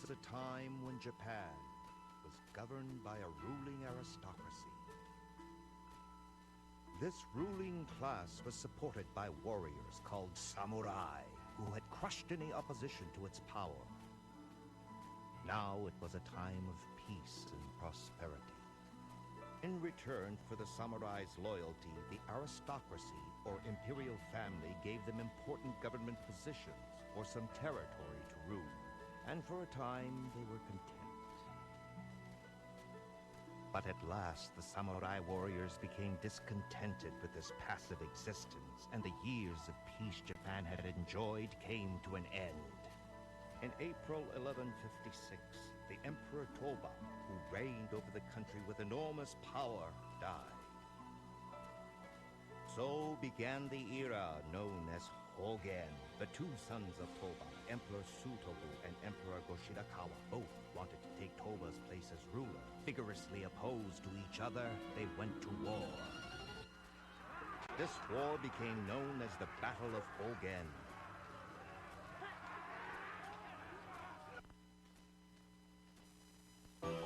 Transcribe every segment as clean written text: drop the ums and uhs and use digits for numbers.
was a time when Japan was governed by a ruling aristocracy. This ruling class was supported by warriors called samurai, who had crushed any opposition to its power. Now it was a time of peace and prosperity. In return for the samurai's loyalty, the aristocracy, or imperial family, gave them important government positions or some territory to rule, and for a time they were content. But at last, the samurai warriors became discontented with this passive existence, and the years of peace Japan had enjoyed came to an end. In April 1156, the Emperor Toba, who reigned over the country with enormous power, died. So began the era known as Hogen. The two sons of Toba, Emperor Sutobu and Emperor Goshirakawa, both wanted to take Toba's place as ruler. Vigorously opposed to each other, they went to war. This war became known as the Battle of Hogen.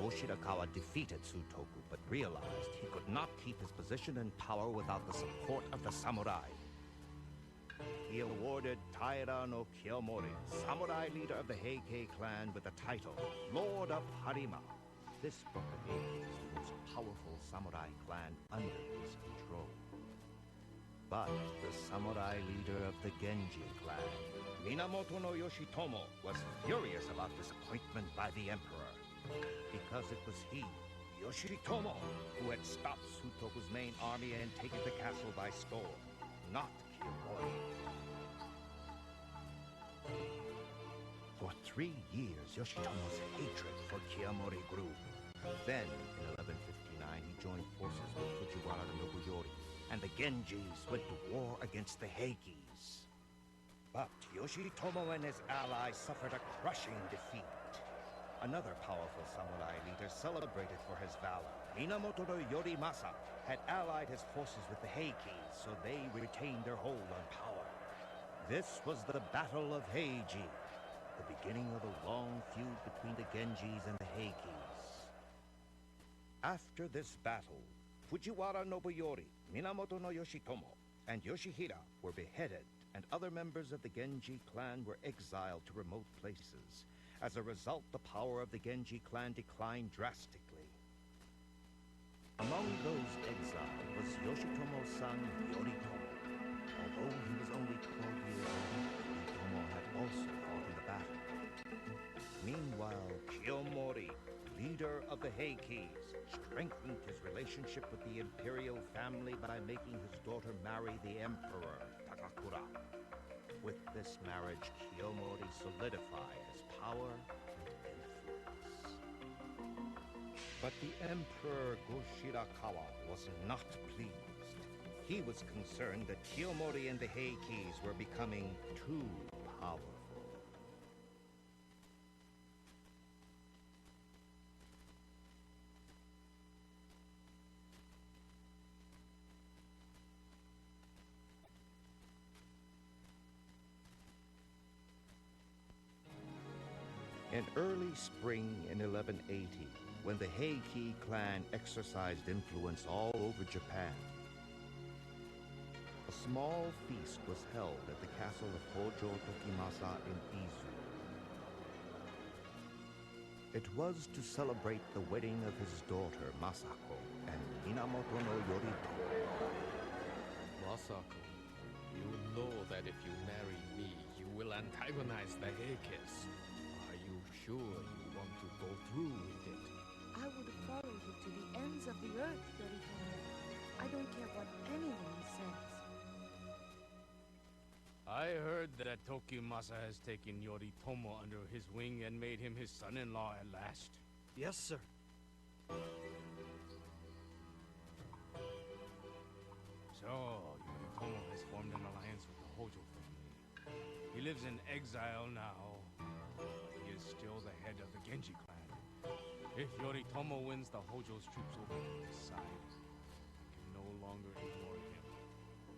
Goshirakawa defeated Sutoku, but realized he could not keep his position and power without the support of the samurai. He awarded Taira no Kiyomori, samurai leader of the Heikei clan, with the title Lord of Harima. This brought the Heikeis the most powerful samurai clan under his control. But the samurai leader of the Genji clan, Minamoto no Yoshitomo, was furious about this appointment by the emperor, because it was he, Yoshitomo, who had stopped Sutoku's main army and taken the castle by storm, not Kiyomori. For 3 years, Yoshitomo's hatred for Kiyomori grew. Then, in 1159, he joined forces with Fujiwara Nobuyori, and the Genjis went to war against the Heikis. But Yoshitomo and his allies suffered a crushing defeat. Another powerful samurai leader celebrated for his valor, Minamoto no Yorimasa, had allied his forces with the Heikis, so they retained their hold on power. This was the Battle of Heiji, the beginning of a long feud between the Genjis and the Heikis. After this battle, Fujiwara Nobuyori, Minamoto no Yoshitomo, and Yoshihira were beheaded, and other members of the Genji clan were exiled to remote places. As a result, the power of the Genji clan declined drastically. Among those exiled was Yoshitomo's son, Yoritomo. Although he was only 12 years old, Yoritomo had also fought in the battle. Meanwhile, Kiyomori, leader of the Heikis, strengthened his relationship with the imperial family by making his daughter marry the emperor, Takakura. With this marriage, Kiyomori solidified his power and influence. But the Emperor Goshirakawa was not pleased. He was concerned that Kiyomori and the Heikis were becoming too powerful. In early spring in 1180, when the Heikei clan exercised influence all over Japan, a small feast was held at the castle of Hojo Tokimasa in Izu. It was to celebrate the wedding of his daughter Masako and Minamoto no Yoritomo. Masako, you know that if you marry me, you will antagonize the Heikis. Are you sure you want to go through with it? I would follow you to the ends of the earth, Yoritomo. I don't care what anyone says. I heard that Tokimasa has taken Yoritomo under his wing and made him his son-in-law at last. Yes, sir. So, Yoritomo has formed an alliance with the Hojo family. He lives in exile now. He is still the head of the Genji clan. If Yoritomo wins the Hojo's troops over to his side, I can no longer ignore him.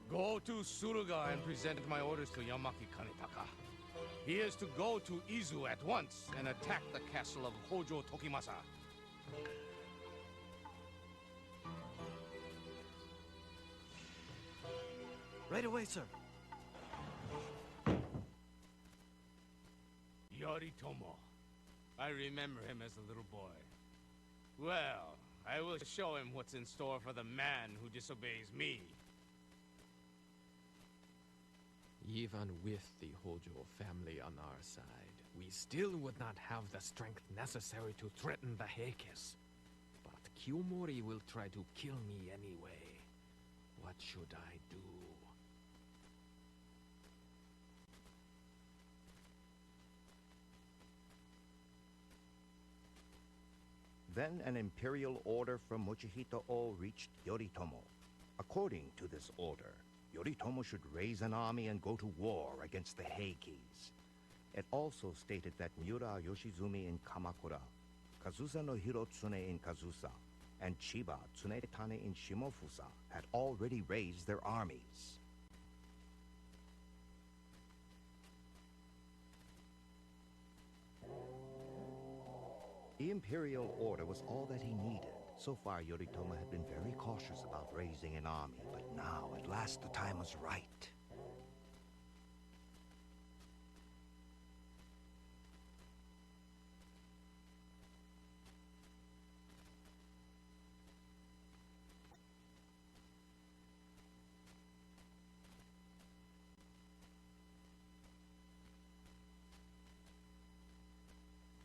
Go to Suruga and present my orders to Yamaki Kanetaka. He is to go to Izu at once and attack the castle of Hojo Tokimasa. Right away, sir. Yoritomo. I remember him as a little boy. Well, I will show him what's in store for the man who disobeys me. Even with the Hojo family on our side, we still would not have the strength necessary to threaten the Heikis. But Kiyomori will try to kill me anyway. What should I do? Then an imperial order from Mochihito-O reached Yoritomo. According to this order, Yoritomo should raise an army and go to war against the Heikis. It also stated that Miura Yoshizumi in Kamakura, Kazusa no Hirotsune in Kazusa, and Chiba Tsunetane in Shimofusa had already raised their armies. The imperial order was all that he needed. So far, Yoritomo had been very cautious about raising an army, but now, at last, the time was right.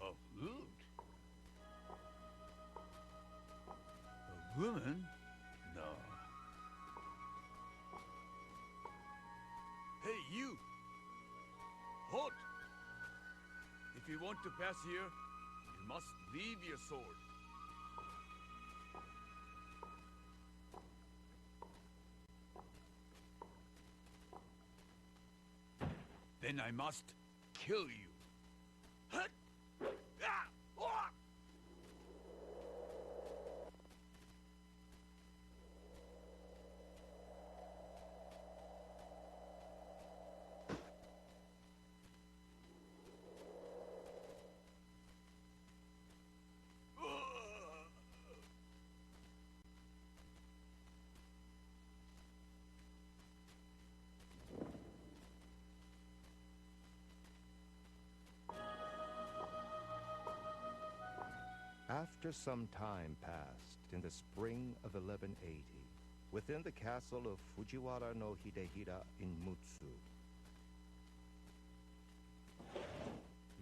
A flute? A woman? No. Hey, you! Halt! If you want to pass here, you must leave your sword. Then I must kill you. Hut! Ah! Ah! After some time passed, in the spring of 1180, within the castle of Fujiwara no Hidehira in Mutsu,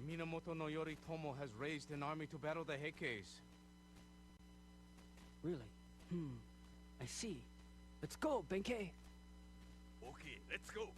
Minamoto no Yoritomo has raised an army to battle the Heikis. Really? I see. Let's go, Benkei. Okay, let's go.